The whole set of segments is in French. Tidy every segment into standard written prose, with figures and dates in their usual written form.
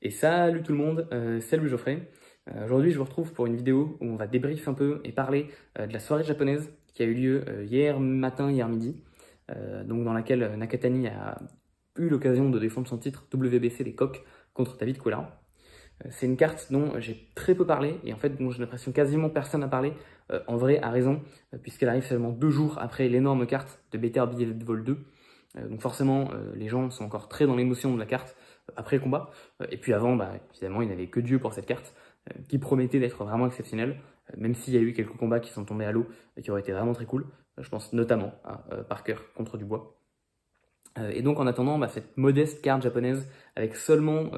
Et salut tout le monde, c'est Louis Geoffrey. Aujourd'hui, je vous retrouve pour une vidéo où on va débrief un peu et parler de la soirée japonaise qui a eu lieu hier matin, hier midi, donc dans laquelle Nakatani a eu l'occasion de défendre son titre WBC des coqs contre David Collard. C'est une carte dont j'ai très peu parlé et en fait dont j'ai l'impression quasiment personne n'a parlé. En vrai, a raison, puisqu'elle arrive seulement 2 jours après l'énorme carte de Better Beyond Vol 2. Donc forcément, les gens sont encore très dans l'émotion de la carte après le combat. Et puis avant, évidemment, il n'y avait que Dieu pour cette carte, qui promettait d'être vraiment exceptionnelle, même s'il y a eu quelques combats qui sont tombés à l'eau et qui auraient été vraiment très cool. Je pense notamment à Parker contre Dubois. Et donc en attendant, cette modeste carte japonaise, avec seulement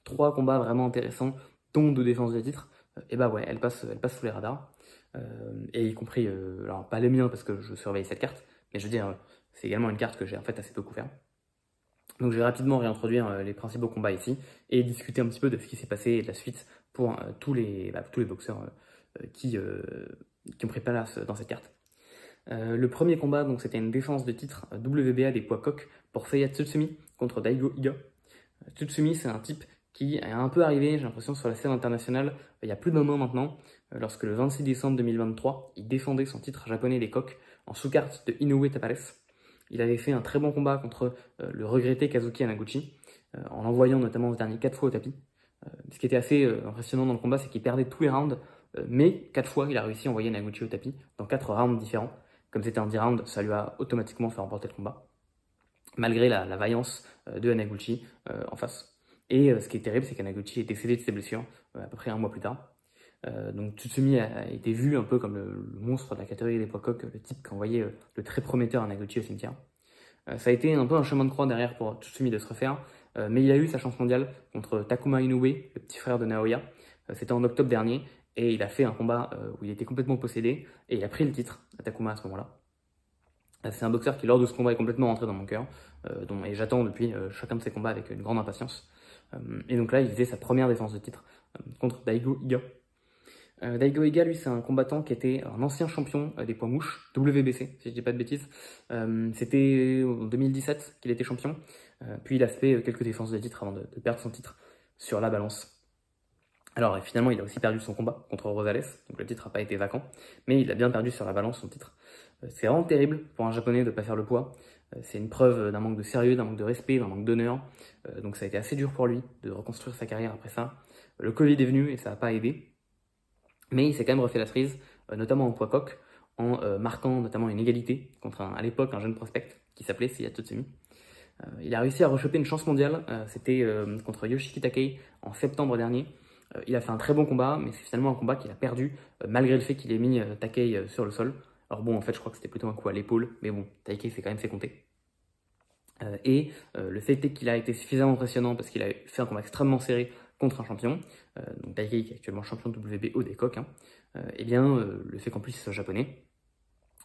3 combats vraiment intéressants, dont 2 défenses de titre, et ouais, elle passe sous les radars. Et y compris, alors pas les miens parce que je surveille cette carte, mais je veux dire, c'est également une carte que j'ai en fait assez peu couvert. Donc je vais rapidement réintroduire les principaux combats ici et discuter un petit peu de ce qui s'est passé et de la suite pour tous les boxeurs qui ont pris place dans cette carte. Le premier combat, donc c'était une défense de titre WBA des poids coqs pour Seiya Tsutsumi contre Daigo Iga. Tsutsumi, c'est un type qui est un peu arrivé, j'ai l'impression, sur la scène internationale il y a plus d'un an maintenant, lorsque le 26 décembre 2023, il défendait son titre japonais des coqs en sous-carte de Inoue Tapares. Il avait fait un très bon combat contre le regretté Kazuki Hanaguchi, en l'envoyant notamment ce dernier 4 fois au tapis. Ce qui était assez impressionnant dans le combat, c'est qu'il perdait tous les rounds, mais 4 fois, il a réussi à envoyer Hanaguchi au tapis, dans 4 rounds différents. Comme c'était un 10 rounds, ça lui a automatiquement fait remporter le combat, malgré la vaillance de Hanaguchi en face. Et ce qui est terrible, c'est qu'Hanaguchi est décédé de ses blessures à peu près 1 mois plus tard. Donc Tsutsumi a été vu un peu comme le monstre de la catégorie des poids coqs, le type qui envoyait le très prometteur Hanaguchi au cimetière. Ça a été un peu un chemin de croix derrière pour Tsutsumi de se refaire, mais il a eu sa chance mondiale contre Takuma Inoue, le petit frère de Naoya. C'était en octobre dernier, et il a fait un combat où il était complètement possédé, et il a pris le titre à Takuma à ce moment-là. C'est un boxeur qui, lors de ce combat, est complètement rentré dans mon cœur, et j'attends depuis chacun de ses combats avec une grande impatience. Et donc là, il faisait sa première défense de titre contre Daigo Iga. Daigo Iga, lui, c'est un combattant qui était un ancien champion des poids mouches, WBC, si je dis pas de bêtises. C'était en 2017 qu'il était champion, puis il a fait quelques défenses de titre avant de perdre son titre sur la balance. Alors finalement, il a aussi perdu son combat contre Rosales, donc le titre n'a pas été vacant, mais il a bien perdu sur la balance son titre. C'est vraiment terrible pour un japonais de ne pas faire le poids. C'est une preuve d'un manque de sérieux, d'un manque de respect, d'un manque d'honneur. Donc ça a été assez dur pour lui de reconstruire sa carrière après ça. Le Covid est venu et ça n'a pas aidé. Mais il s'est quand même refait la cerise, notamment en poids coq, en marquant notamment une égalité contre à l'époque un jeune prospect qui s'appelait Seiya Tsutsumi. Il a réussi à rechoper une chance mondiale, c'était contre Yoshiki Takei en septembre dernier. Il a fait un très bon combat, mais c'est finalement un combat qu'il a perdu, malgré le fait qu'il ait mis Takei sur le sol. Alors bon, en fait, je crois que c'était plutôt un coup à l'épaule, mais bon, Takei s'est quand même fait compter. Le fait est qu'il a été suffisamment impressionnant parce qu'il a fait un combat extrêmement serré contre un champion, donc Takei qui est actuellement champion de WBO des coqs, le fait qu'en plus il soit japonais,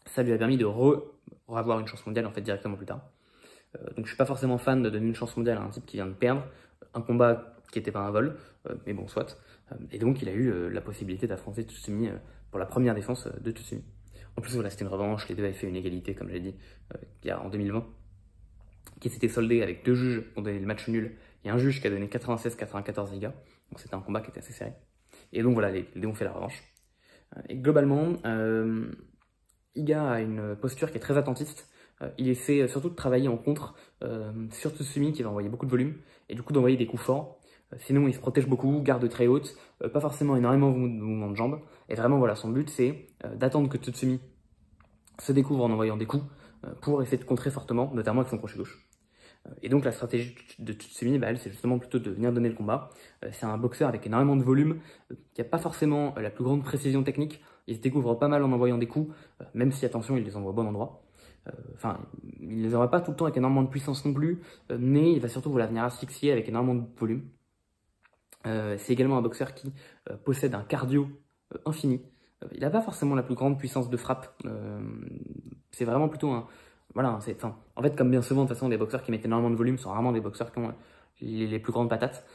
ça lui a permis de revoir une chance mondiale en fait directement plus tard. Donc je suis pas forcément fan de donner une chance mondiale à un type qui vient de perdre un combat qui n'était pas un vol, mais bon soit. Et donc il a eu la possibilité d'affronter Tsutsumi pour la première défense de Tsutsumi. En plus voilà, c'était une revanche, les deux avaient fait une égalité comme j'ai dit en 2020, qui s'était soldé avec 2 juges qui ont donné le match nul et un juge qui a donné 96-94 Iga. Donc c'était un combat qui était assez serré. Et donc voilà, les deux ont fait la revanche. Et globalement, Iga a une posture qui est très attentiste. Il essaie surtout de travailler en contre sur Tsutsumi qui va envoyer beaucoup de volume et du coup d'envoyer des coups forts. Sinon il se protège beaucoup, garde très haute, pas forcément énormément de mouvements de jambes. Et vraiment voilà, son but c'est d'attendre que Tsutsumi se découvre en envoyant des coups pour essayer de contrer fortement, notamment avec son crochet gauche. Et donc la stratégie de Tsutsumi, elle, c'est justement plutôt de venir donner le combat. C'est un boxeur avec énormément de volume, qui n'a pas forcément la plus grande précision technique. Il se découvre pas mal en envoyant des coups, même si, attention, il les envoie au bon endroit. Il les envoie pas tout le temps avec énormément de puissance non plus, mais il va surtout venir asphyxier avec énormément de volume. C'est également un boxeur qui possède un cardio infini. Il n'a pas forcément la plus grande puissance de frappe. C'est vraiment plutôt un... Voilà, en fait, comme bien souvent, de toute façon, des boxeurs qui mettent énormément de volume sont rarement des boxeurs qui ont les plus grandes patates.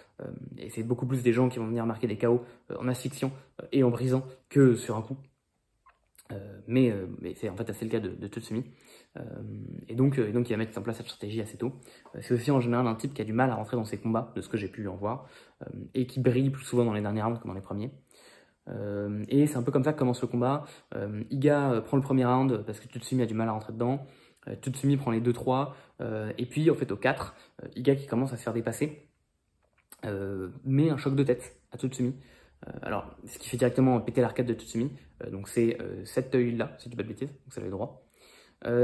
Et c'est beaucoup plus des gens qui vont venir marquer des KO en asphyxiant et en brisant que sur un coup. mais c'est en fait assez le cas de Tsutsumi. Et donc il va mettre en place cette stratégie assez tôt. C'est aussi en général un type qui a du mal à rentrer dans ses combats, de ce que j'ai pu en voir, et qui brille plus souvent dans les derniers rounds que dans les premiers. Et c'est un peu comme ça que commence le combat. Iga prend le premier round parce que Tsutsumi a du mal à rentrer dedans. Tsutsumi prend les 2-3, et puis en fait au 4, Iga qui commence à se faire dépasser, met un choc de tête à Tsutsumi. Alors, ce qui fait directement péter l'arcade de Tsutsumi, donc c'est cet œil-là, si je dis pas de bêtises, donc c'est l'œil droit.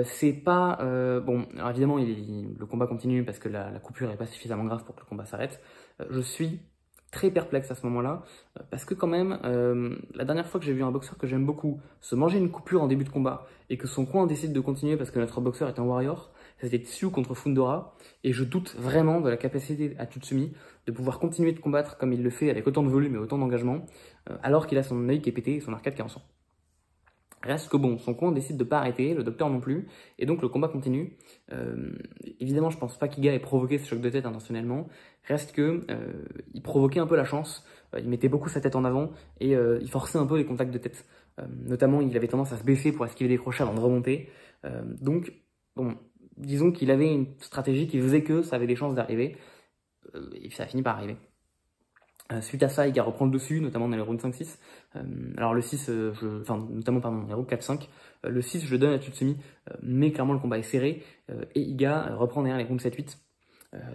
C'est pas... bon, alors évidemment, le combat continue parce que la coupure est pas suffisamment grave pour que le combat s'arrête. Je suis très perplexe à ce moment-là, parce que quand même, la dernière fois que j'ai vu un boxeur que j'aime beaucoup se manger une coupure en début de combat, et que son coin décide de continuer parce que notre boxeur est un warrior, c'était Tsu contre Fundora, et je doute vraiment de la capacité à Tsutsumi de pouvoir continuer de combattre comme il le fait avec autant de volume et autant d'engagement, alors qu'il a son œil qui est pété et son arcade qui est en sang. Reste que bon, son coin décide de pas arrêter, le docteur non plus, et donc le combat continue. Évidemment, je pense pas qu'Iga ait provoqué ce choc de tête intentionnellement. Reste que il provoquait un peu la chance, il mettait beaucoup sa tête en avant et il forçait un peu les contacts de tête. Notamment, il avait tendance à se baisser pour esquiver des crochets avant de remonter. Donc, bon, disons qu'il avait une stratégie qui faisait que ça avait des chances d'arriver, et ça a fini par arriver. Suite à ça, Iga reprend le dessus, notamment dans les rounds 5-6. Alors le 6, notamment pardon, les rounds 4-5. Le 6, je le donne à Tsutsumi, mais clairement le combat est serré. Et Iga reprend derrière les rounds 7-8.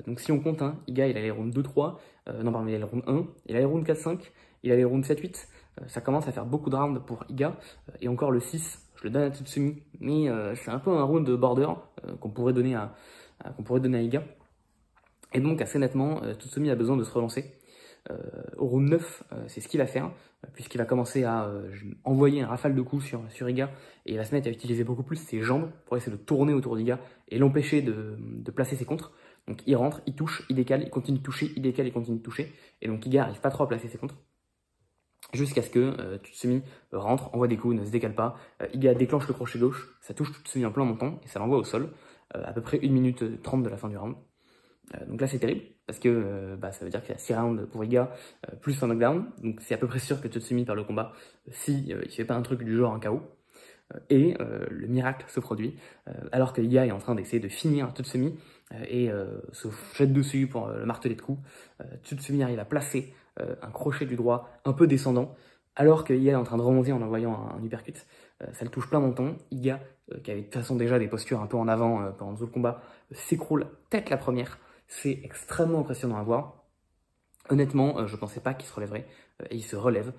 Donc si on compte, hein, Iga il a les rounds 2-3, non pardon, il a les rounds 1, il a les rounds 4-5, il a les rounds 7-8. Ça commence à faire beaucoup de rounds pour Iga. Et encore le 6, je le donne à Tsutsumi, mais c'est un peu un round de border qu'on pourrait donner à Iga. Et donc assez nettement, Tsutsumi a besoin de se relancer. Au round 9, c'est ce qu'il va faire, puisqu'il va commencer à envoyer un rafale de coups sur Iga, et il va se mettre à utiliser beaucoup plus ses jambes pour essayer de tourner autour d'Iga et l'empêcher de placer ses contres. Donc il rentre, il touche, il décale, il continue de toucher, il décale, il continue de toucher, et donc Iga n'arrive pas trop à placer ses contres. Jusqu'à ce que Tsutsumi rentre, envoie des coups, ne se décale pas, Iga déclenche le crochet gauche, ça touche Tsutsumi en plein montant, et ça l'envoie au sol, à peu près 1 minute 30 de la fin du round. Donc là c'est terrible, parce que ça veut dire qu'il y a 6 rounds pour Iga, plus un knockdown, donc c'est à peu près sûr que Tsutsumi perd le combat si il fait pas un truc du genre un KO. Et le miracle se produit, alors que Iga est en train d'essayer de finir Tsutsumi, et se jette dessus pour le marteler de coups. Tsutsumi arrive à placer un crochet du droit un peu descendant, alors que Iga est en train de remonter en envoyant un uppercut. Ça le touche plein menton. Iga, qui avait de toute façon déjà des postures un peu en avant pendant tout le combat, s'écroule tête la première. C'est extrêmement impressionnant à voir. Honnêtement, je pensais pas qu'il se relèverait, et il se relève,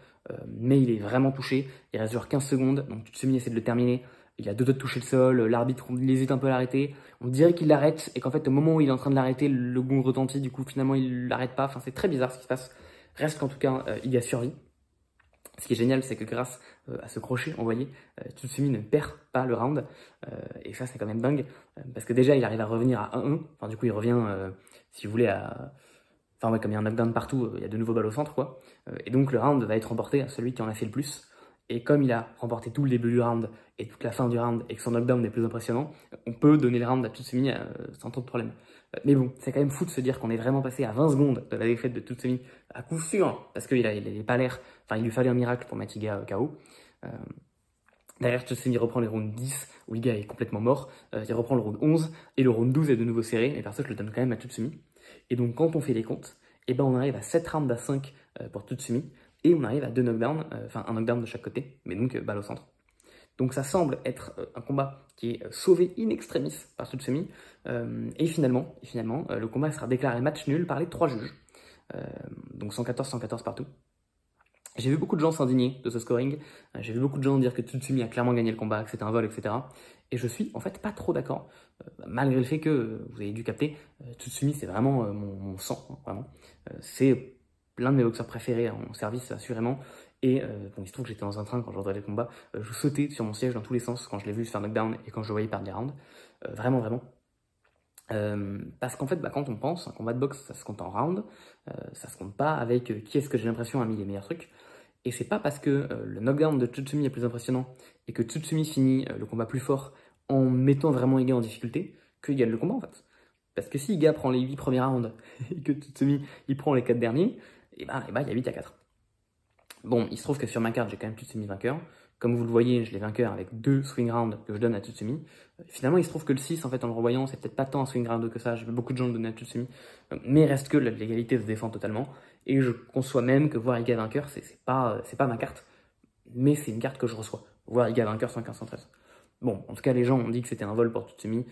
mais il est vraiment touché. Il reste genre 15 secondes, donc Tsutsumi essaie de le terminer. Il a deux doigts de toucher le sol, l'arbitre il hésite un peu à l'arrêter. On dirait qu'il l'arrête, et qu'en fait au moment où il est en train de l'arrêter, le gong retentit, du coup finalement il l'arrête pas. Enfin c'est très bizarre ce qui se passe. Reste qu'en tout cas, il a survécu. Ce qui est génial, c'est que grâce à ce crochet envoyé, Tsutsumi ne perd pas le round, et ça c'est quand même dingue, parce que déjà il arrive à revenir à 1-1, enfin du coup il revient, si vous voulez, à... Enfin ouais, comme il y a un knockdown partout, il y a de nouveaux balles au centre, quoi, et donc le round va être remporté à celui qui en a fait le plus, et comme il a remporté tout le début du round, et toute la fin du round, et que son knockdown est plus impressionnant, on peut donner le round à Tsutsumi sans trop de problème. Mais bon, c'est quand même fou de se dire qu'on est vraiment passé à 20 secondes de la défaite de Tsutsumi, à coup sûr, parce qu'il n'avait pas l'air, enfin il lui fallait un miracle pour mettre Iga KO. Derrière, Tsutsumi reprend les rounds 10, où Iga est complètement mort, il reprend le round 11, et le round 12 est de nouveau serré, mais perso je le donne quand même à Tsutsumi. Et donc quand on fait les comptes, et ben on arrive à 7 rounds à 5 pour Tsutsumi, et on arrive à 2 knockdowns, enfin un knockdown de chaque côté, mais donc balle au centre. Donc ça semble être un combat qui est sauvé in extremis par Tsutsumi, et finalement, le combat sera déclaré match nul par les 3 juges, donc 114-114 partout. J'ai vu beaucoup de gens s'indigner de ce scoring, j'ai vu beaucoup de gens dire que Tsutsumi a clairement gagné le combat, que c'était un vol, etc. Et je suis en fait pas trop d'accord, malgré le fait que, vous avez dû capter, Tsutsumi c'est vraiment mon sang, hein, vraiment. C'est l'un de mes boxeurs préférés en service, assurément. Et bon, il se trouve que j'étais dans un train quand je regardais le combat, je sautais sur mon siège dans tous les sens quand je l'ai vu se faire knockdown et quand je le voyais perdre des rounds. Vraiment, vraiment. Parce qu'en fait, quand on pense, un combat de boxe, ça se compte en round, ça se compte pas avec qui est-ce que j'ai l'impression a mis les meilleurs trucs. Et c'est pas parce que le knockdown de Tsutsumi est plus impressionnant et que Tsutsumi finit le combat plus fort en mettant vraiment Iga en difficulté qu'il gagne le combat en fait. Parce que si Iga prend les 8 premiers rounds et que Tsutsumi il prend les 4 derniers, et il y a 8 à 4. Bon, il se trouve que sur ma carte, j'ai quand même Tsutsumi vainqueur, Comme vous le voyez, je l'ai vainqueur avec 2 swing rounds que je donne à Tsutsumi. Finalement, il se trouve que le 6, en fait, en le revoyant, c'est peut-être pas tant un swing round que ça. J'ai vu beaucoup de gens le donner à Tsutsumi. Mais reste que l'égalité se défend totalement. Et je conçois même que voir Iga vainqueur, c'est pas ma carte. Mais c'est une carte que je reçois. Voir Iga vainqueur 115-113. Bon, en tout cas, les gens ont dit que c'était un vol pour Tsutsumi.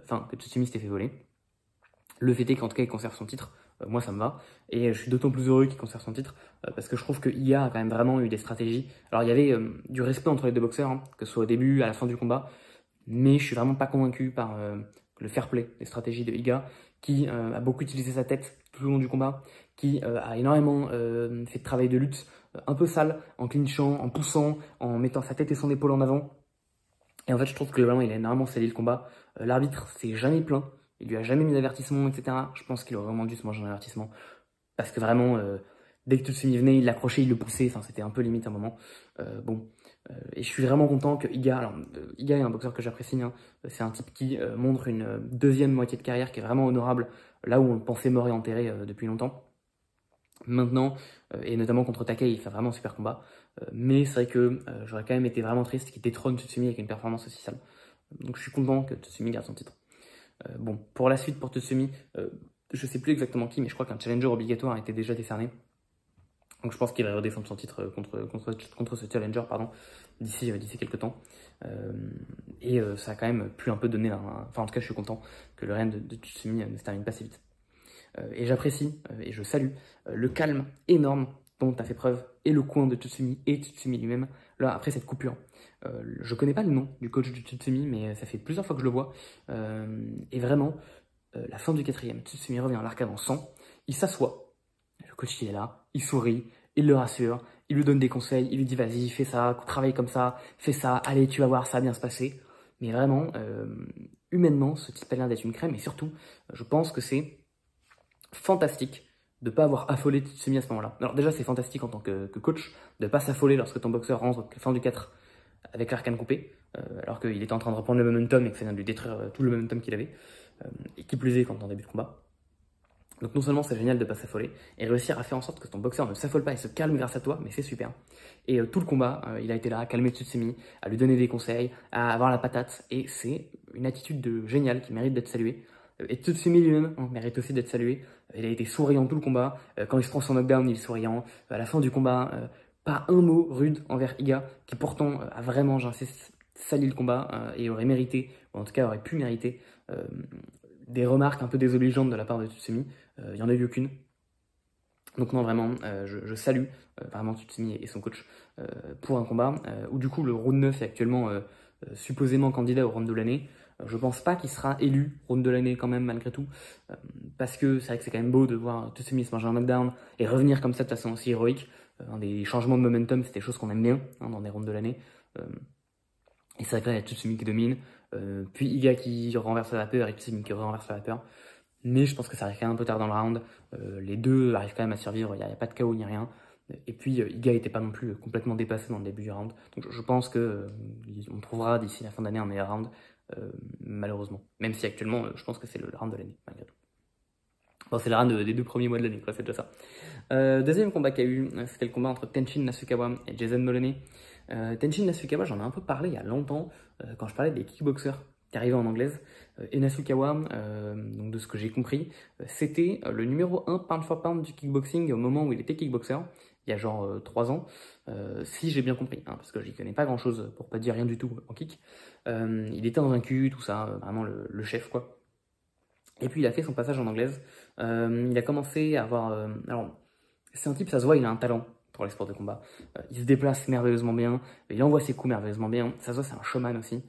Enfin, que Tsutsumi s'était fait voler. Le fait est qu'en tout cas, il conserve son titre. Moi, ça me va. Et je suis d'autant plus heureux qu'il conserve son titre parce que je trouve que Iga a quand même vraiment eu des stratégies. Alors, il y avait du respect entre les deux boxeurs, hein, que ce soit au début, à la fin du combat. Mais je suis vraiment pas convaincu par le fair play des stratégies de Iga, qui a beaucoup utilisé sa tête tout au long du combat, qui a énormément fait de travail de lutte un peu sale, en clinchant, en poussant, en mettant sa tête et son épaule en avant. Et en fait, je trouve que globalement, il a énormément scellé le combat. L'arbitre s'est jamais plaint. Il lui a jamais mis d'avertissement, etc. Je pense qu'il aurait vraiment dû se manger un avertissement. Parce que vraiment, dès que Tsutsumi venait, il l'accrochait, il le poussait. Enfin, c'était un peu limite à un moment. Et je suis vraiment content que Iga... Alors, Iga est un boxeur que j'apprécie. Hein. C'est un type qui montre une deuxième moitié de carrière qui est vraiment honorable. Là où on le pensait mort et enterré depuis longtemps. Maintenant, et notamment contre Takei, il fait vraiment un super combat. Mais c'est vrai que j'aurais quand même été vraiment triste qu'il détrône Tsutsumi avec une performance aussi sale. Donc je suis content que Tsutsumi garde son titre. Bon, pour la suite, pour Tsutsumi, je sais plus exactement qui, mais je crois qu'un challenger obligatoire a été déjà décerné. Donc je pense qu'il va redéfendre son titre contre ce challenger, pardon, d'ici quelques temps. Ça a quand même pu un peu donner... Enfin, en tout cas, je suis content que le règne de Tsutsumi ne se termine pas si vite. Et j'apprécie et je salue le calme énorme dont a fait preuve et le coin de Tsutsumi et Tsutsumi lui-même là après cette coupure. Je connais pas le nom du coach de Tsutsumi, mais ça fait plusieurs fois que je le vois. Et vraiment, la fin du 4e, Tsutsumi revient à l'arcade en 100, il s'assoit, le coach il est là, il sourit, il le rassure, il lui donne des conseils, il lui dit vas-y fais ça, travaille comme ça, fais ça, allez tu vas voir ça va bien se passer. Mais vraiment, humainement, ce type a l'air d'être une crème et surtout, je pense que c'est fantastique de ne pas avoir affolé Tsutsumi à ce moment-là. Alors déjà, c'est fantastique en tant que coach de ne pas s'affoler lorsque ton boxeur rentre fin du 4 avec l'arcane coupé, alors qu'il était en train de reprendre le momentum et que ça vient de lui détruire tout le momentum qu'il avait, et qui plus est quand on est en début de combat. Donc non seulement c'est génial de ne pas s'affoler, et réussir à faire en sorte que ton boxeur ne s'affole pas et se calme grâce à toi, mais c'est super. Et tout le combat, il a été là à calmer Tsutsumi, à lui donner des conseils, à avoir la patate, et c'est une attitude géniale qui mérite d'être saluée. Et Tsutsumi lui-même mérite aussi d'être salué. Il a été souriant tout le combat. Quand il se prend son knockdown, il est souriant. À la fin du combat, pas un mot rude envers Iga, qui pourtant a vraiment, j'insiste, sali le combat et aurait mérité, ou en tout cas aurait pu mériter, des remarques un peu désobligeantes de la part de Tsutsumi. Il n'y en a eu aucune. Donc non, vraiment, je salue vraiment Tsutsumi et son coach pour un combat où du coup le round 9 est actuellement supposément candidat au round de l'année. Je pense pas qu'il sera élu round de l'année quand même malgré tout, parce que c'est vrai que c'est quand même beau de voir Tsutsumi se manger un knockdown et revenir comme ça de façon aussi héroïque. Des changements de momentum, c'est des choses qu'on aime bien dans des rounds de l'année. Et c'est vrai que là, il y a Tsutsumi qui domine, puis Iga qui renverse la vapeur et Tsutsumi qui renverse la vapeur. Mais je pense que ça arrive quand même un peu tard dans le round. Les deux arrivent quand même à survivre, il n'y a pas de KO ni rien. Et puis Iga n'était pas non plus complètement dépassé dans le début du round. Donc je pense qu'on trouvera d'ici la fin d'année un meilleur round. Malheureusement. Même si actuellement, je pense que c'est le round de l'année, malgré tout. Bon, c'est le round des 2 premiers mois de l'année, quoi, c'est déjà ça. Deuxième combat qu'il y a eu, c'était le combat entre Tenshin Nasukawa et Jason Moloney. Tenshin Nasukawa, j'en ai un peu parlé il y a longtemps, quand je parlais des kickboxers qui arrivaient en anglaise. Et Nasukawa, donc de ce que j'ai compris, c'était le numéro 1 pound for pound du kickboxing au moment où il était kickboxer, il y a genre 3 ans, si j'ai bien compris, hein, parce que j'y connais pas grand chose, pour pas dire rien du tout en kick. Il était invaincu, tout ça, vraiment le chef quoi. Et puis il a fait son passage en anglaise, il a commencé à avoir... alors, c'est un type, ça se voit, il a un talent pour les sports de combat. Il se déplace merveilleusement bien, il envoie ses coups merveilleusement bien, ça se voit, c'est un showman aussi.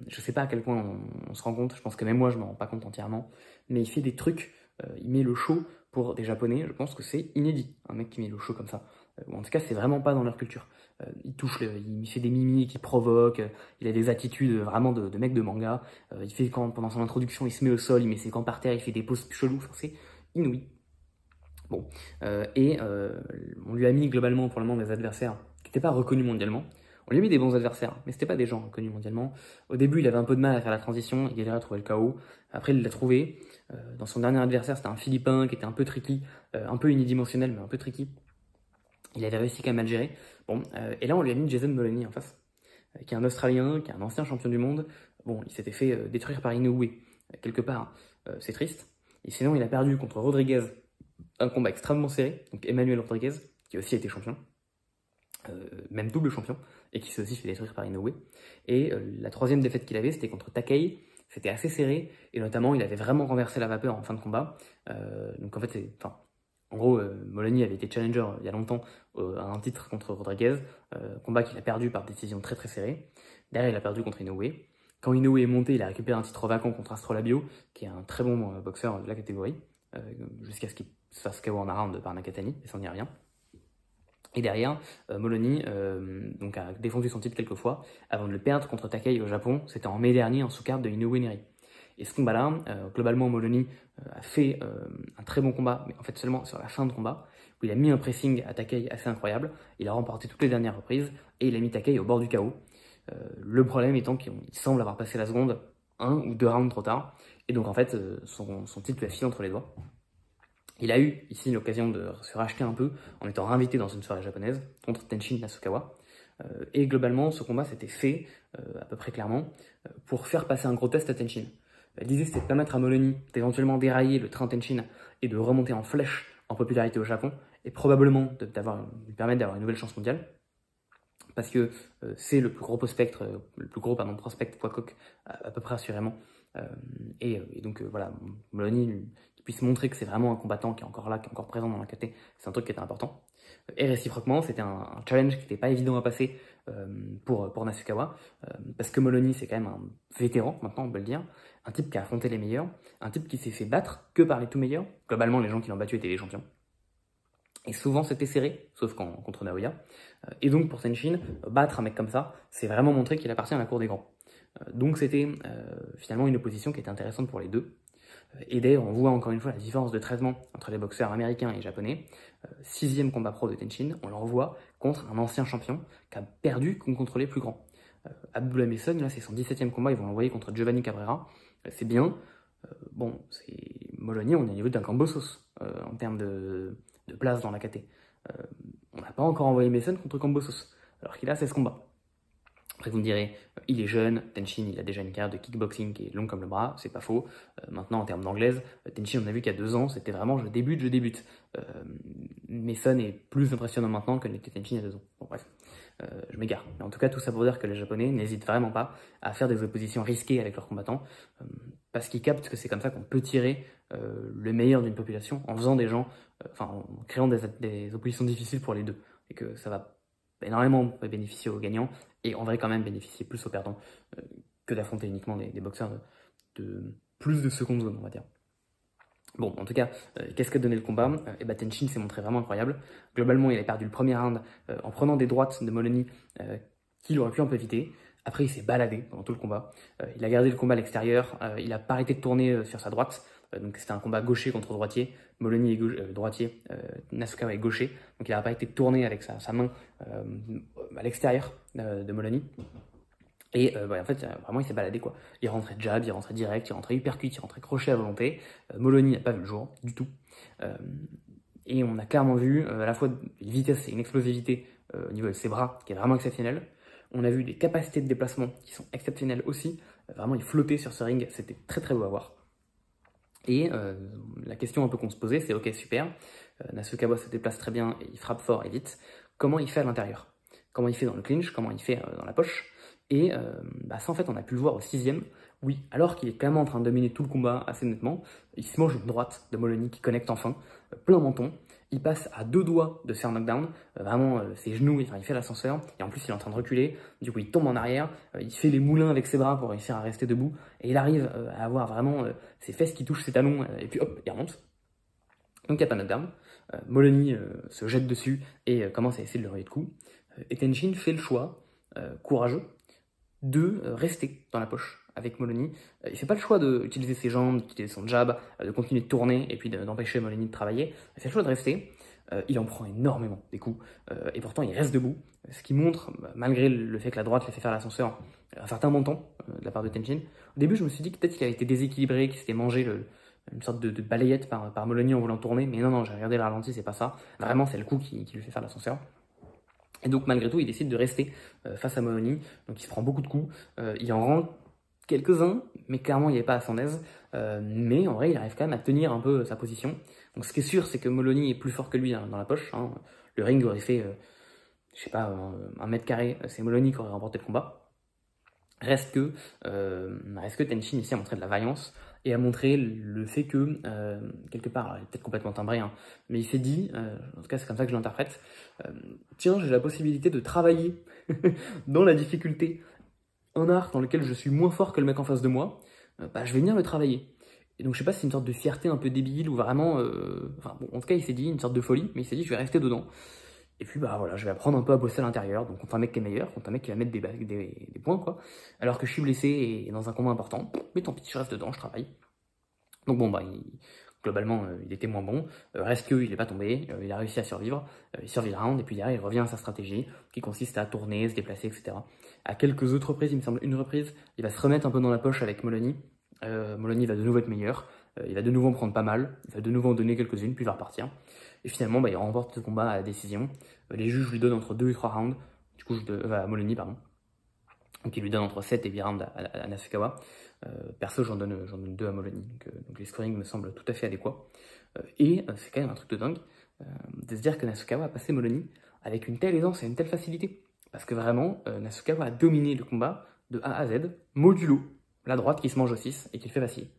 Je sais pas à quel point on se rend compte, je pense que même moi je me rends pas compte entièrement, mais il fait des trucs, il met le show pour des japonais, je pense que c'est inédit, un mec qui met le show comme ça. Ou en tout cas c'est vraiment pas dans leur culture. Il touche, il fait des mimiques, il provoque, il a des attitudes vraiment de mec de manga. Il fait pendant son introduction, il se met au sol, il met ses gants par terre, il fait des poses chelous, enfin, c'est inouï. Bon, on lui a mis globalement pour le moment des adversaires qui n'étaient pas reconnus mondialement. On lui a mis des bons adversaires, mais c'était pas des gens reconnus mondialement. Au début, il avait un peu de mal à faire la transition, il galérait à trouver le KO. Après, il l'a trouvé. Dans son dernier adversaire, c'était un Philippin qui était un peu tricky, un peu unidimensionnel, mais un peu tricky. Il avait réussi quand même à le gérer. Bon, et là, on lui a mis Jason Moloney en face, qui est un Australien, qui est un ancien champion du monde. Bon, il s'était fait détruire par Inoue, quelque part, c'est triste. Et sinon, il a perdu contre Rodriguez, un combat extrêmement serré, donc Emmanuel Rodriguez, qui a aussi été champion, même double champion, et qui s'est aussi fait détruire par Inoue. Et la troisième défaite qu'il avait, c'était contre Takei. C'était assez serré, et notamment, il avait vraiment renversé la vapeur en fin de combat. Donc en fait, en gros, Moloney avait été challenger il y a longtemps à un titre contre Rodriguez, combat qu'il a perdu par décision très très serrée. Derrière, il a perdu contre Inoue. Quand Inoue est monté, il a récupéré un titre vacant contre Astrolabio, qui est un très bon boxeur de la catégorie, jusqu'à ce qu'il se fasse KO en round par Nakatani, et ça n'y a rien. Et derrière, Moloney donc a défendu son titre quelques fois, avant de le perdre contre Takei au Japon. C'était en mai dernier, en sous-carte de Inoue Neri. Et ce combat-là, globalement, Moloney a fait un très bon combat, mais en fait seulement sur la fin de combat, où il a mis un pressing à Takei assez incroyable. Il a remporté toutes les dernières reprises, et il a mis Takei au bord du chaos. Le problème étant qu'il semble avoir passé la seconde 1 ou 2 rounds trop tard, et donc en fait, son titre lui a filé entre les doigts. Il a eu ici l'occasion de se racheter un peu en étant réinvité dans une soirée japonaise contre Tenshin Nasukawa. Et globalement, ce combat s'était fait, à peu près clairement, pour faire passer un gros test à Tenshin. L'idée, c'était de permettre à Moloney d'éventuellement dérailler le train Tenshin et de remonter en flèche en popularité au Japon, et probablement de lui permettre d'avoir une nouvelle chance mondiale. Parce que c'est le plus gros prospect, poids coq, à peu près assurément. Et donc voilà, Moloney qui puisse montrer que c'est vraiment un combattant qui est encore là, qui est encore présent dans la KT, c'est un truc qui était important. Et réciproquement, c'était un challenge qui n'était pas évident à passer pour Nasukawa, parce que Moloney c'est quand même un vétéran, maintenant on peut le dire, un type qui a affronté les meilleurs, un type qui s'est fait battre que par les tout meilleurs. Globalement, les gens qui l'ont battu étaient les champions. Et souvent c'était serré, sauf contre Naoya. Et donc pour Tenshin, battre un mec comme ça, c'est vraiment montrer qu'il appartient à la cour des grands. Donc c'était finalement une opposition qui était intéressante pour les deux. Et d'ailleurs, on voit encore une fois la différence de traitement entre les boxeurs américains et japonais. 6e combat pro de Tenshin, on le revoit contre un ancien champion qui a perdu contre les plus grands. Abdullah Mason, là c'est son 17e combat, ils vont l'envoyer contre Giovanni Cabrera. C'est bien. Bon, c'est Moloney, on est au niveau d'un Kambosos en termes de place dans la KT. On n'a pas encore envoyé Mason contre Kambosos, alors qu'il a 16 combats. Après vous me direz, il est jeune, Tenshin il a déjà une carrière de kickboxing qui est longue comme le bras, c'est pas faux. Maintenant en termes d'anglaise, Tenshin on a vu qu'il y a 2 ans, c'était vraiment je débute. Mason est plus impressionnant maintenant que n'était Tenshin il y a 2 ans. Bon bref, je m'égare. Mais en tout cas tout ça pour dire que les Japonais n'hésitent vraiment pas à faire des oppositions risquées avec leurs combattants, parce qu'ils captent que c'est comme ça qu'on peut tirer le meilleur d'une population en faisant des gens, en créant des oppositions difficiles pour les deux. Et que ça va énormément bénéficier aux gagnants, et en vrai quand même bénéficier plus aux perdants que d'affronter uniquement des boxeurs de plus de seconde zone, on va dire. Bon, en tout cas, qu'est-ce qu'a donné le combat? Tenshin s'est montré vraiment incroyable. Globalement, il a perdu le premier round en prenant des droites de Moloney qu'il aurait pu un peu éviter. Après, il s'est baladé pendant tout le combat. Il a gardé le combat à l'extérieur. Il n'a pas arrêté de tourner sur sa droite. Donc c'était un combat gaucher contre droitier. Moloney est droitier, Nasukawa est gaucher. Donc il n'a pas été tourné avec sa main à l'extérieur de Moloney. Et en fait, vraiment, il s'est baladé, quoi. Il rentrait jab, il rentrait direct, il rentrait uppercut, il rentrait crochet à volonté. Moloney n'a pas vu le jour, du tout. Et on a clairement vu à la fois une vitesse et une explosivité au niveau de ses bras qui est vraiment exceptionnelle. On a vu des capacités de déplacement qui sont exceptionnelles aussi. Vraiment, il flottait sur ce ring, c'était très très beau à voir. Et la question un peu qu'on se posait, c'est ok, super, Nasukawa se déplace très bien, et il frappe fort et vite. Comment il fait à l'intérieur? Comment il fait dans le clinch? Comment il fait dans la poche? Et ça, en fait, on a pu le voir au 6e. Oui, alors qu'il est clairement en train de dominer tout le combat assez nettement, il se mange une droite de Moloney qui connecte enfin, plein menton. Il passe à 2 doigts de se faire knockdown, vraiment ses genoux, il fait l'ascenseur, et en plus il est en train de reculer, du coup il tombe en arrière, il fait les moulins avec ses bras pour réussir à rester debout, et il arrive à avoir vraiment ses fesses qui touchent ses talons, et puis hop, il remonte. Donc il n'y a pas de knockdown. Moloney se jette dessus et commence à essayer de le rayer de coups. Et Tenshin fait le choix, courageux, de rester dans la poche avec Moloney. Il fait pas le choix d'utiliser ses jambes, d'utiliser son jab, de continuer de tourner et puis d'empêcher Moloney de travailler. Il fait le choix de rester. Il en prend énormément des coups et pourtant il reste debout, ce qui montre, malgré le fait que la droite lui fait faire l'ascenseur, un certain montant de la part de Tenshin. Au début je me suis dit que peut-être qu'il avait été déséquilibré, qu'il s'était mangé une sorte de balayette par Molony en voulant tourner, mais non, j'ai regardé le ralenti, c'est pas ça. Vraiment, c'est le coup qui lui fait faire l'ascenseur. Et donc, malgré tout, il décide de rester face à Molony, donc il se prend beaucoup de coups, il en rend quelques-uns, mais clairement, il n'est pas à son aise, mais en vrai, il arrive quand même à tenir un peu sa position. Donc, ce qui est sûr, c'est que Molony est plus fort que lui hein, dans la poche, hein. Le ring aurait fait, je sais pas, 1 m², c'est Molony qui aurait remporté le combat. Reste que Tenshin ici a montré de la vaillance et a montré le fait que, quelque part, il est peut-être complètement timbré, hein, mais il s'est dit, en tout cas c'est comme ça que je l'interprète, tiens, j'ai la possibilité de travailler dans la difficulté, un art dans lequel je suis moins fort que le mec en face de moi, bah, je vais venir le travailler. Et donc je sais pas si c'est une sorte de fierté un peu débile ou vraiment, enfin bon, en tout cas il s'est dit une sorte de folie, mais il s'est dit je vais rester dedans. Et puis bah voilà, je vais apprendre un peu à bosser à l'intérieur, donc contre un mec qui est meilleur, contre un mec qui va mettre des points quoi. Alors que je suis blessé et dans un combat important, mais tant pis, je reste dedans, je travaille. Donc bon bah globalement il était moins bon, reste qu'il n'est pas tombé, il a réussi à survivre, il survit le round et puis derrière il revient à sa stratégie qui consiste à tourner, se déplacer, etc. À quelques autres reprises, il me semble une reprise, il va se remettre un peu dans la poche avec Molony. Molony va de nouveau être meilleur, il va de nouveau en prendre pas mal, il va de nouveau en donner quelques-unes, puis il va repartir. Et finalement, bah, il remporte ce combat à la décision. Les juges lui donnent entre 2 et 3 rounds, du coup, à Molony, pardon. Donc il lui donne entre 7 et 8 rounds à Nasukawa. Perso, j'en donne 2 à Molony, donc les scorings me semblent tout à fait adéquats. Et c'est quand même un truc de dingue de se dire que Nasukawa a passé Molony avec une telle aisance et une telle facilité. Parce que vraiment, Nasukawa a dominé le combat de A à Z, modulo la droite qui se mange au 6 et qui le fait vaciller.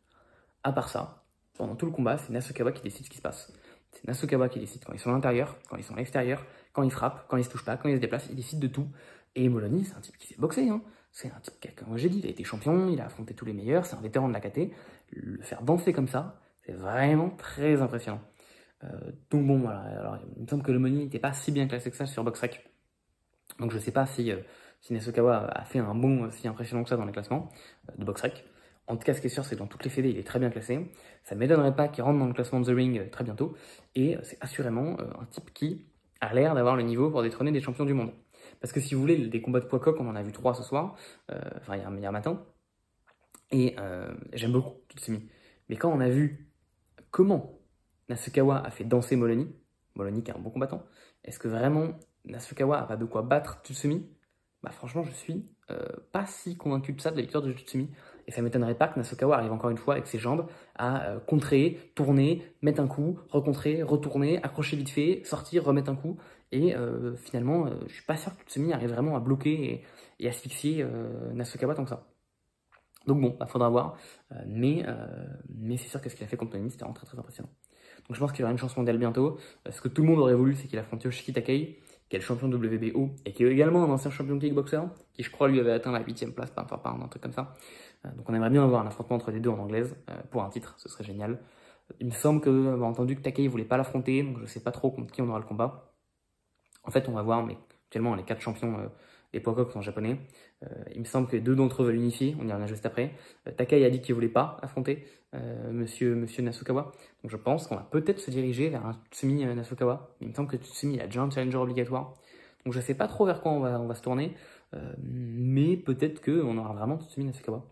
À part ça, pendant tout le combat, c'est Nasukawa qui décide ce qui se passe. C'est Nasukawa qui décide quand ils sont à l'intérieur, quand ils sont à l'extérieur, quand ils frappent, quand ils se touchent pas, quand ils se déplacent, il décide de tout. Et Molony, c'est un type qui sait boxer, hein. C'est un type qui, comme j'ai dit, il a été champion, il a affronté tous les meilleurs, c'est un vétéran de la KT. Le faire danser comme ça, c'est vraiment très impressionnant. Donc bon, voilà. Alors, il me semble que le Molony n'était pas si bien classé que ça sur BoxRec. Donc je sais pas si Nasukawa a fait un bond si impressionnant que ça dans les classements de BoxRec. En tout cas, ce qui est sûr, c'est que dans toutes les fédés, il est très bien classé. Ça ne m'étonnerait pas qu'il rentre dans le classement de The Ring très bientôt. Et c'est assurément un type qui a l'air d'avoir le niveau pour détrôner des champions du monde. Parce que si vous voulez, des combats de poids coq, on en a vu 3 ce soir, enfin hier matin. Et j'aime beaucoup Tsutsumi. Mais quand on a vu comment Nasukawa a fait danser Molony, Molony qui est un bon combattant, est-ce que vraiment Nasukawa a pas de quoi battre Tsutsumi? Bah franchement, je suis pas si convaincu de ça, de la victoire de Tsutsumi. Et ça ne m'étonnerait pas que Nasukawa arrive encore une fois avec ses jambes à contrer, tourner, mettre un coup, recontrer, retourner, accrocher vite fait, sortir, remettre un coup. Et finalement, je suis pas sûr que Tsutsumi arrive vraiment à bloquer et asphyxier Nasukawa tant que ça. Donc bon, bah, faudra voir. Mais c'est sûr que ce qu'il a fait contre Molony, c'était vraiment très très impressionnant. Donc je pense qu'il y aura une chance mondiale bientôt. Ce que tout le monde aurait voulu, c'est qu'il affronte Yoshiki Takei, qui est le champion WBO et qui est également un ancien champion kickboxer, qui je crois lui avait atteint la 8e place, pas un truc comme ça. Donc on aimerait bien avoir un affrontement entre les deux en anglaise pour un titre, ce serait génial. Il me semble que on a entendu que Takei voulait pas l'affronter, donc je sais pas trop contre qui on aura le combat. En fait, on va voir, mais actuellement les 4 champions des poids coqs sont japonais. Il me semble que 2 d'entre eux veulent unifier, on y reviendra juste après. Takei a dit qu'il voulait pas affronter monsieur Nasukawa. Donc je pense qu'on va peut-être se diriger vers un Tsutsumi Nasukawa. Il me semble que Tsutsumi a déjà un challenger obligatoire. Donc je sais pas trop vers quoi on va se tourner. Mais peut-être qu'on aura vraiment Tsutsumi Nasukawa.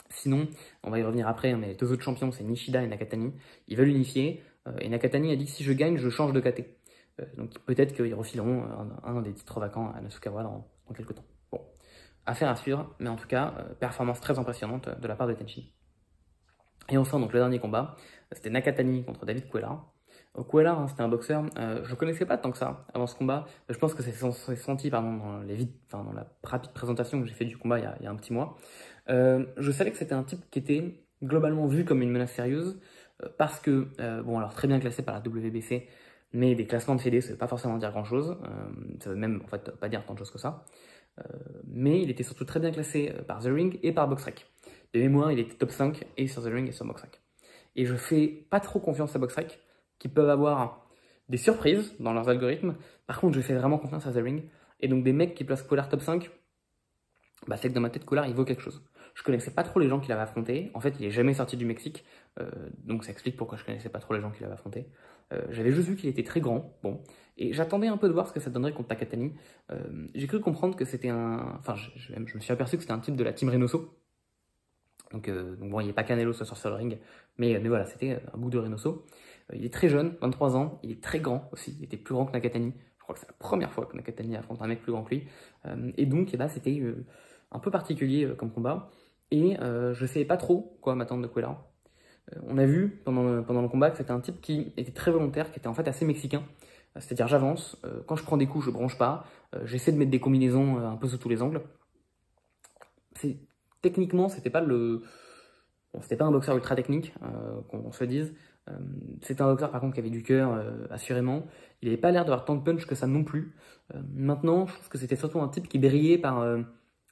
Sinon, on va y revenir après, mais les 2 autres champions, c'est Nishida et Nakatani. Ils veulent unifier. Et Nakatani a dit que si je gagne, je change de KT. Donc peut-être qu'ils refileront un des titres vacants à Nasukawa dans quelques temps. Bon, affaire à suivre, mais en tout cas, performance très impressionnante de la part de Tenshin. Et enfin, donc le dernier combat, c'était Nakatani contre David Cuellar. Cuellar, hein, c'était un boxeur, je connaissais pas tant que ça avant ce combat. Je pense que c'est senti dans la rapide présentation que j'ai fait du combat il y a un petit mois. Je savais que c'était un type qui était globalement vu comme une menace sérieuse, parce que, bon alors très bien classé par la WBC, mais des classements de fédé, ça veut pas forcément dire grand chose, ça veut même en fait pas dire tant de choses que ça. Mais il était surtout très bien classé par The Ring et par BoxRec. De mémoire, il était top 5 et sur The Ring et sur BoxRec. Et je fais pas trop confiance à BoxRec, qui peuvent avoir des surprises dans leurs algorithmes. Par contre, je fais vraiment confiance à The Ring. Et donc des mecs qui placent Cuellar top 5, bah c'est que dans ma tête, Cuellar, il vaut quelque chose. Je connaissais pas trop les gens qu'il avait affrontés. En fait, il est jamais sorti du Mexique. Donc ça explique pourquoi je connaissais pas trop les gens qu'il avait affrontés. J'avais juste vu qu'il était très grand. Bon. Et j'attendais un peu de voir ce que ça donnerait contre Nakatani. J'ai cru comprendre que c'était un... Enfin, je me suis aperçu que c'était un type de la Team Reynoso. Donc bon, il n'est pas Canelo ce soir sur le ring, mais voilà, c'était un bout de Reynoso. Il est très jeune, 23 ans, il est très grand aussi, il était plus grand que Nakatani. Je crois que c'est la première fois que Nakatani affronte un mec plus grand que lui. Et donc, bah, c'était un peu particulier comme combat. Et je ne savais pas trop quoi m'attendre de Cuellar. On a vu pendant le combat que c'était un type qui était très volontaire, qui était en fait assez mexicain. C'est-à-dire j'avance, quand je prends des coups, je branche pas, j'essaie de mettre des combinaisons un peu sous tous les angles. Techniquement, c'était pas un boxeur ultra technique, qu'on se le dise. C'était un boxeur par contre qui avait du cœur, assurément. Il n'avait pas l'air d'avoir tant de punch que ça non plus. Maintenant, je trouve que c'était surtout un type qui brillait par,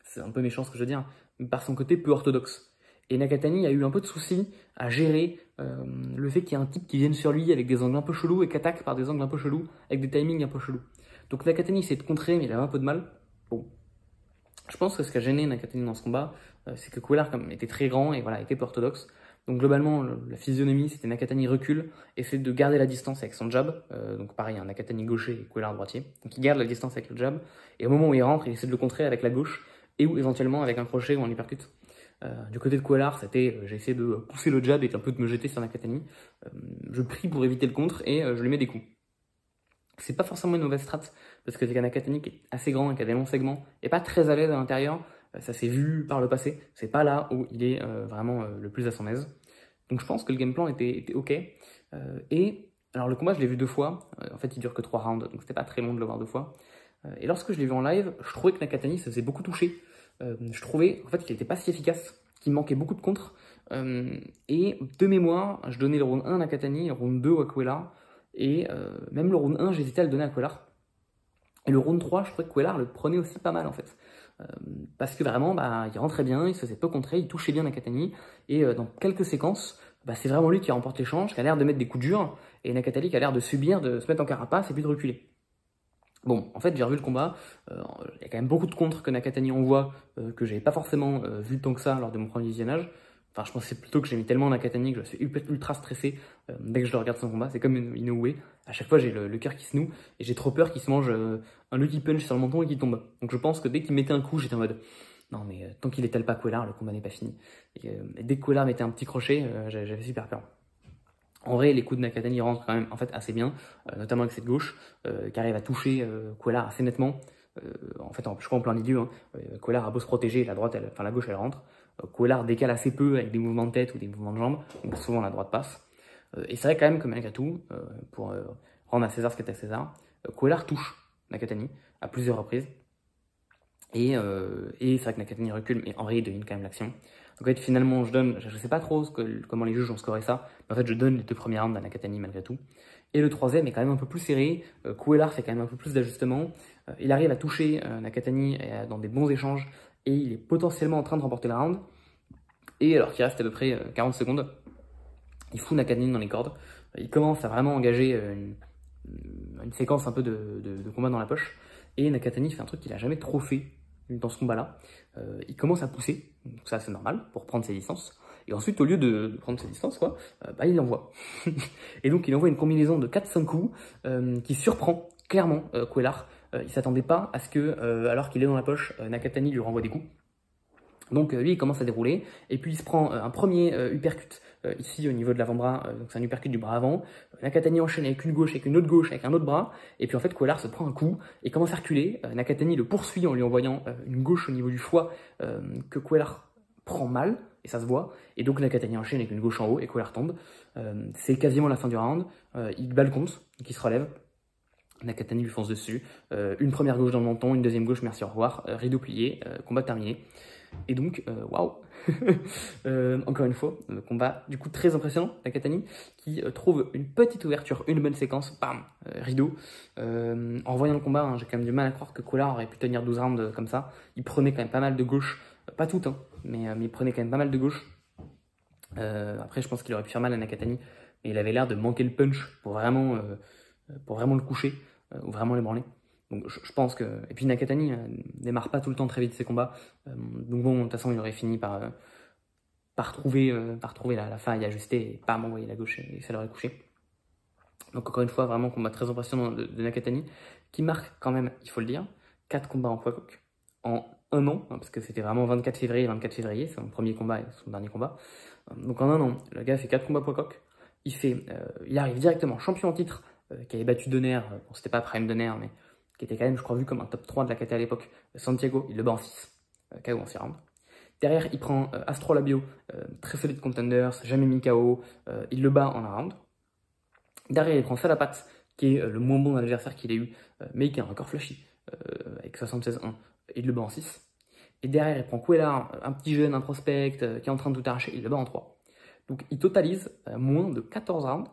c'est un peu méchant ce que je veux dire, mais par son côté peu orthodoxe. Et Nakatani a eu un peu de soucis à gérer le fait qu'il y ait un type qui vienne sur lui avec des angles un peu chelous et qu'attaque par des angles un peu chelous, avec des timings un peu chelous. Donc Nakatani essaie de contrer, mais il avait un peu de mal. Bon. Je pense que ce qui a gêné Nakatani dans ce combat, c'est que Cuellar était très grand et voilà, était peu orthodoxe. Donc globalement, la physionomie, c'était Nakatani recule, essaie de garder la distance avec son jab. Donc pareil, un Nakatani gaucher et Cuellar droitier. Donc il garde la distance avec le jab. Et au moment où il rentre, il essaie de le contrer avec la gauche et ou éventuellement avec un crochet ou un uppercut. Du côté de Cuellar, c'était j'ai essayé de pousser le jab et un peu de me jeter sur Nakatani. Je prie pour éviter le contre et je lui mets des coups. C'est pas forcément une mauvaise strat, parce que Nakatani qui est assez grand et qui a des longs segments, et pas très à l'aise à l'intérieur, ça s'est vu par le passé, c'est pas là où il est vraiment le plus à son aise. Donc je pense que le game plan était ok. Et alors le combat je l'ai vu 2 fois, en fait il dure que 3 rounds, donc c'était pas très long de le voir 2 fois. Et lorsque je l'ai vu en live, je trouvais que Nakatani se faisait beaucoup toucher. Je trouvais en fait qu'il était pas si efficace, qu'il manquait beaucoup de contre. Et de mémoire, je donnais le round 1 à Nakatani, le round 2 à Cuellar. Et même le round 1, j'hésitais à le donner à Cuellar. Et le round 3, je trouvais que Cuellar le prenait aussi pas mal en fait. Parce que vraiment, bah, il rentrait bien, il se faisait peu contrer, il touchait bien Nakatani. Et dans quelques séquences, bah, c'est vraiment lui qui remporte l'échange, qui a l'air de mettre des coups durs. Et Nakatani qui a l'air de subir, de se mettre en carapace et puis de reculer. Bon, en fait, j'ai revu le combat. Il y a quand même beaucoup de contres que Nakatani envoie que j'avais pas forcément vu tant que ça lors de mon premier visionnage. Enfin, je pensais plutôt que j'ai mis tellement Nakatani que je suis ultra stressé dès que je le regarde son combat. C'est comme une Inoue. À chaque fois, j'ai le cœur qui se noue et j'ai trop peur qu'il se mange un lucky punch sur le menton et qu'il tombe. Donc je pense que dès qu'il mettait un coup, j'étais en mode non, mais tant qu'il étale pas Cuellar, le combat n'est pas fini. Et dès que Cuellar mettait un petit crochet, j'avais super peur. En vrai, les coups de Nakatani rentrent quand même en fait assez bien, notamment avec cette gauche qui arrive à toucher Cuellar assez nettement. En fait, je crois en plein milieu, hein. Cuellar a beau se protéger, la gauche elle rentre. Cuellar décale assez peu avec des mouvements de tête ou des mouvements de jambes, donc souvent la droite passe. Et c'est vrai quand même que malgré tout, pour rendre à César ce qu'est à César, Cuellar touche Nakatani à plusieurs reprises. Et c'est vrai que Nakatani recule, mais en vrai il domine quand même l'action. Donc en fait finalement je sais pas trop comment les juges ont scoré ça, mais en fait je donne les 2 premiers rounds à Nakatani malgré tout. Et le troisième est quand même un peu plus serré, Cuellar fait quand même un peu plus d'ajustements, il arrive à toucher Nakatani dans des bons échanges, et il est potentiellement en train de remporter le round. Et alors qu'il reste à peu près 40 secondes, il fout Nakatani dans les cordes, il commence à vraiment engager une séquence un peu de combat dans la poche, et Nakatani fait un truc qu'il a jamais trop fait dans ce combat-là. Il commence à pousser, donc ça c'est normal, pour prendre ses distances. Et ensuite, au lieu de prendre ses distances, quoi, bah, il envoie. Et donc il envoie une combinaison de 4-5 coups qui surprend clairement Cuellar. Il s'attendait pas à ce que, alors qu'il est dans la poche, Nakatani lui renvoie des coups. Donc lui il commence à dérouler, et puis il se prend un premier uppercut ici au niveau de l'avant-bras, donc c'est un uppercut du bras avant. Nakatani enchaîne avec une gauche, avec une autre gauche, avec un autre bras, et puis en fait Cuellar se prend un coup et commence à reculer. Nakatani le poursuit en lui envoyant une gauche au niveau du foie que Cuellar prend mal, et ça se voit, et donc Nakatani enchaîne avec une gauche en haut et Cuellar tombe. C'est quasiment la fin du round, il bat le compte, donc il se relève. Nakatani lui fonce dessus, une première gauche dans le menton, une deuxième gauche, merci au revoir, rideau plié, combat terminé. Et donc, waouh. Encore une fois, combat du coup très impressionnant, Nakatani, qui trouve une petite ouverture, une bonne séquence, bam, rideau. En voyant le combat, hein, j'ai quand même du mal à croire que Cuellar aurait pu tenir 12 rounds comme ça. Il prenait quand même pas mal de gauche, pas toutes, hein, mais il prenait quand même pas mal de gauche. Après, je pense qu'il aurait pu faire mal à Nakatani, mais il avait l'air de manquer le punch pour vraiment le coucher, ou vraiment l'ébranler. Donc je pense que... Et puis Nakatani démarre pas tout le temps très vite ses combats. Donc bon, de toute façon, il aurait fini par trouver la faille ajustée et pas m'envoyer la gauche et ça l'aurait couché. Donc encore une fois, vraiment combat très impressionnant de Nakatani, qui marque quand même, il faut le dire, 4 combats en poids coq en un an, hein, parce que c'était vraiment 24 février, c'est son premier combat et son dernier combat. Donc en un an, le gars fait 4 combats poids coq. Il arrive directement champion en titre, qui avait battu Donner, bon c'était pas Prime Donner, mais qui était quand même, je crois, vu comme un top 3 de la KT à l'époque. Santiago, il le bat en 6, KO en 6 rounds. Derrière, il prend Astrolabio, très solide contender, jamais mis KO, il le bat en un round. Derrière, il prend Salapat, qui est le moins bon adversaire qu'il ait eu, mais qui a un record flashy, avec 76-1, et il le bat en 6. Et derrière, il prend Cuellar, un petit jeune, un prospect, qui est en train de tout arracher, il le bat en 3. Donc il totalise moins de 14 rounds,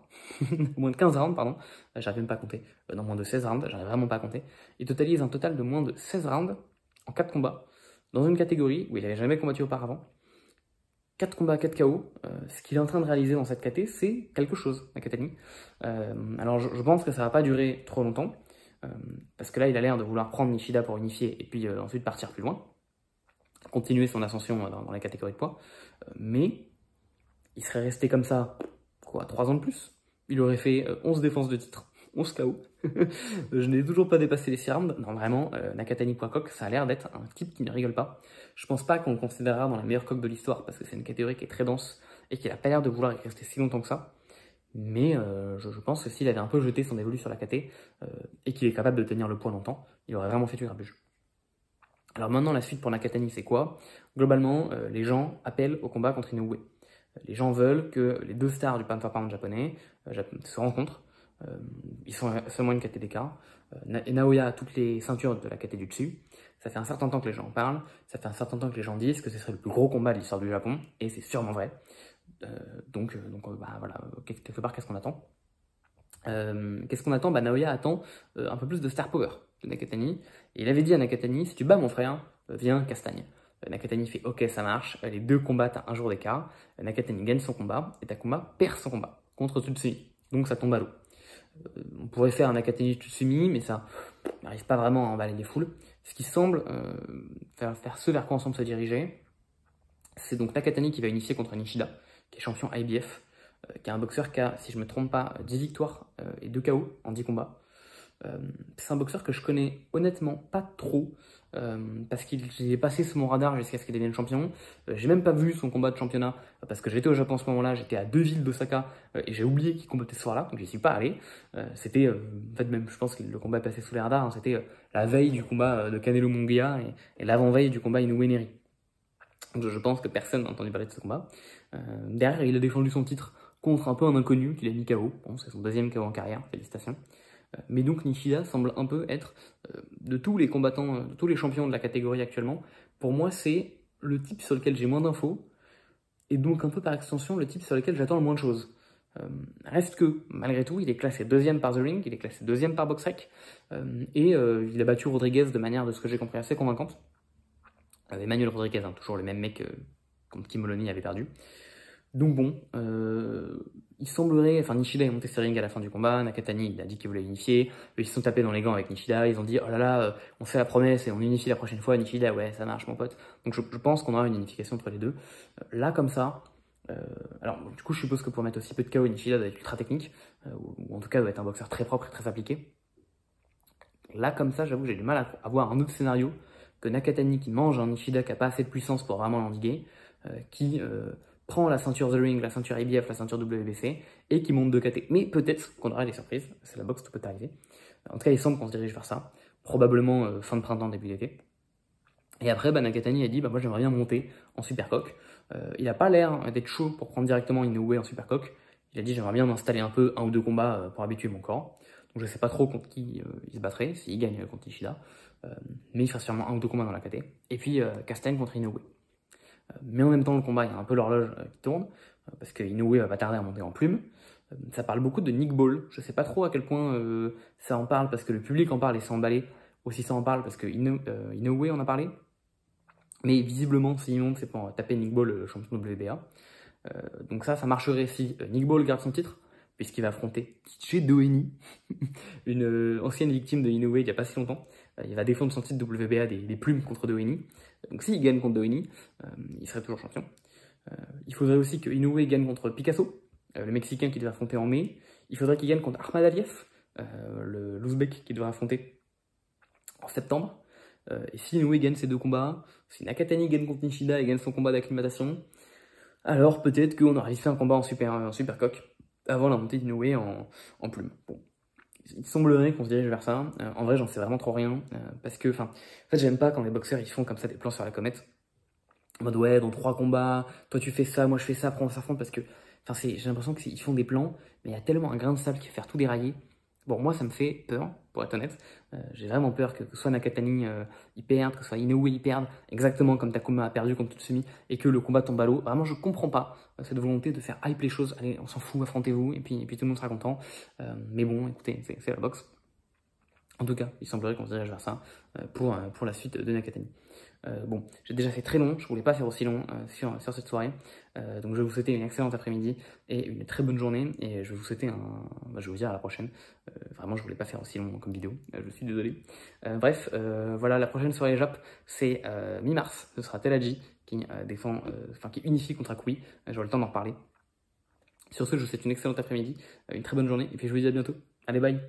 moins de 15 rounds, pardon, j'arrive même pas à compter, non, moins de 16 rounds, j'arrive vraiment pas à compter. Il totalise un total de moins de 16 rounds en 4 combats, dans une catégorie où il n'avait jamais combattu auparavant. 4 combats, 4 KO, ce qu'il est en train de réaliser dans cette KT, c'est quelque chose, Nakatani. Alors je pense que ça va pas durer trop longtemps, parce que là il a l'air de vouloir prendre Nishida pour unifier, et puis ensuite partir plus loin, continuer son ascension dans la catégorie de poids, mais il serait resté comme ça, quoi, 3 ans de plus. Il aurait fait 11 défenses de titre, 11 KO. Je n'ai toujours pas dépassé les 6 rounds. Non, vraiment, Nakatani.coq, ça a l'air d'être un type qui ne rigole pas. Je pense pas qu'on le considérera dans la meilleure coque de l'histoire, parce que c'est une catégorie qui est très dense, et qu'il n'a pas l'air de vouloir y rester si longtemps que ça. Mais je pense que s'il avait un peu jeté son évolu sur la KT, et qu'il est capable de tenir le poids longtemps, il aurait vraiment fait du grabuge. Alors maintenant, la suite pour Nakatani, c'est quoi? Globalement, les gens appellent au combat contre Inoue. Les gens veulent que les 2 stars du pound for pound japonais se rencontrent. Ils sont seulement une KT d'écart. Et Naoya a toutes les ceintures de la KT du dessus. Ça fait un certain temps que les gens en parlent. Ça fait un certain temps que les gens disent que ce serait le plus gros combat de l'histoire du Japon. Et c'est sûrement vrai. Donc voilà, quelque part, qu'est-ce qu'on attend? Qu'est-ce qu'on attend? Naoya attend un peu plus de star power de Nakatani. Et il avait dit à Nakatani, si tu bats mon frère, viens castagne. Nakatani fait ok, ça marche, les 2 combattent à 1 jour d'écart. Nakatani gagne son combat et Takuma perd son combat contre Tsutsumi. Donc ça tombe à l'eau. On pourrait faire un Nakatani Tsutsumi, mais ça n'arrive pas vraiment à emballer les foules. Ce qui semble faire ce vers quoi on semble se diriger, c'est donc Nakatani qui va unifier contre Nishida, qui est champion IBF, qui est un boxeur qui a, si je me trompe pas, 10 victoires et 2 KO en 10 combats. C'est un boxeur que je connais honnêtement pas trop, parce qu'il est passé sous mon radar jusqu'à ce qu'il devienne champion. J'ai même pas vu son combat de championnat, parce que j'étais au Japon à ce moment-là, j'étais à 2 villes d'Osaka, et j'ai oublié qu'il combattait ce soir-là, donc j'y suis pas allé. C'était, en fait même je pense que le combat est passé sous les radars, hein, c'était la veille du combat de Canelo Munguia, et l'avant-veille du combat Inoue Neri. Donc je pense que personne n'a entendu parler de ce combat. Derrière, il a défendu son titre contre un peu un inconnu qu'il a mis KO. Bon, c'est son 2e KO en carrière, félicitations. Mais donc Nishida semble un peu être, de tous les combattants, de tous les champions de la catégorie actuellement, pour moi c'est le type sur lequel j'ai moins d'infos, et donc un peu par extension le type sur lequel j'attends le moins de choses. Reste que, malgré tout, il est classé 2e par The Ring, il est classé 2e par BoxRec, et il a battu Rodriguez de manière, de ce que j'ai compris, assez convaincante. Emmanuel Rodriguez, hein, toujours le même mec contre qui Moloney avait perdu. Donc bon, il semblerait, enfin Nishida est monté sur ring à la fin du combat, Nakatani il a dit qu'il voulait unifier, ils se sont tapés dans les gants avec Nishida, ils ont dit oh là là, on fait la promesse et on unifie la prochaine fois, Nishida ouais ça marche mon pote. Donc je pense qu'on aura une unification entre les deux. Là comme ça, alors du coup je suppose que pour mettre aussi peu de KO, Nishida doit être ultra technique, ou en tout cas doit être un boxeur très propre et très appliqué. Là comme ça j'avoue j'ai du mal à voir un autre scénario que Nakatani qui mange un Nishida qui n'a pas assez de puissance pour vraiment l'endiguer, qui prend la ceinture The Ring, la ceinture IBF, la ceinture WBC, et qui monte de KT. Mais peut-être qu'on aura des surprises, c'est la boxe, tout peut arriver. En tout cas, il semble qu'on se dirige vers ça, probablement fin de printemps, début d'été. Et après, Nakatani a dit, moi j'aimerais bien monter en Supercoque. Il n'a pas l'air d'être chaud pour prendre directement Inoue en Supercoque. Il a dit, j'aimerais bien m'installer un peu, 1 ou 2 combats pour habituer mon corps. Donc je sais pas trop contre qui il se battrait, s'il gagne contre Nishida. Mais il fera sûrement 1 ou 2 combats dans la KT. Et puis Castagne contre Inoue. Mais en même temps, le combat, il y a un peu l'horloge qui tourne, parce que Inoue va pas tarder à monter en plume. Ça parle beaucoup de Nick Ball. Je sais pas trop à quel point ça en parle, parce que le public en parle et s'est emballé. Aussi ça en parle, parce que Inoue en a parlé. Mais visiblement, s'il monte, c'est pour taper Nick Ball, le champion de WBA. Donc ça marcherait si Nick Ball garde son titre, puisqu'il va affronter Kichi Doheny, une ancienne victime de Inoue il y a pas si longtemps. Il va défendre son titre WBA des plumes contre Doheny. Donc s'il gagne contre Doheny, il serait toujours champion. Il faudrait aussi que Inoue gagne contre Picasso, le Mexicain qui devait affronter en mai. Il faudrait qu'il gagne contre Ahmad Aliev, l'Ouzbek qui devrait affronter en septembre. Et si Inoue gagne ses 2 combats, si Nakatani gagne contre Nishida et gagne son combat d'acclimatation, alors peut-être qu'on aurait fait un combat en super coq avant la montée d'Inoue en plume. Bon. Il semblerait qu'on se dirige vers ça. En vrai, j'en sais vraiment trop rien. Parce que, en fait, j'aime pas quand les boxeurs ils font comme ça des plans sur la comète. En mode, ouais, dans 3 combats, toi tu fais ça, moi je fais ça, après on s'affronte. Parce que, j'ai l'impression qu'ils font des plans, mais il y a tellement un grain de sable qui va faire tout dérailler. Bon, moi ça me fait peur, pour être honnête. J'ai vraiment peur que soit Nakatani il perde, que soit Inoue il perde, exactement comme Takuma a perdu contre Tsutsumi, et que le combat tombe à l'eau. Vraiment, je comprends pas cette volonté de faire hype les choses. Allez, on s'en fout, affrontez-vous, et puis tout le monde sera content. Mais bon, écoutez, c'est la boxe. En tout cas, il semblerait qu'on se dirige vers ça pour la suite de Nakatani. Bon, j'ai déjà fait très long, je voulais pas faire aussi long sur cette soirée. Donc je vais vous souhaiter une excellente après-midi et une très bonne journée. Et je vais vous souhaiter je vais vous dire à la prochaine. Vraiment, je voulais pas faire aussi long comme vidéo, je suis désolé. Bref, voilà, la prochaine soirée Jap, c'est mi-mars. Ce sera Telaji qui qui unifie contre Akui. J'aurai le temps d'en reparler. Sur ce, je vous souhaite une excellente après-midi, une très bonne journée, et puis je vous dis à bientôt. Allez, bye!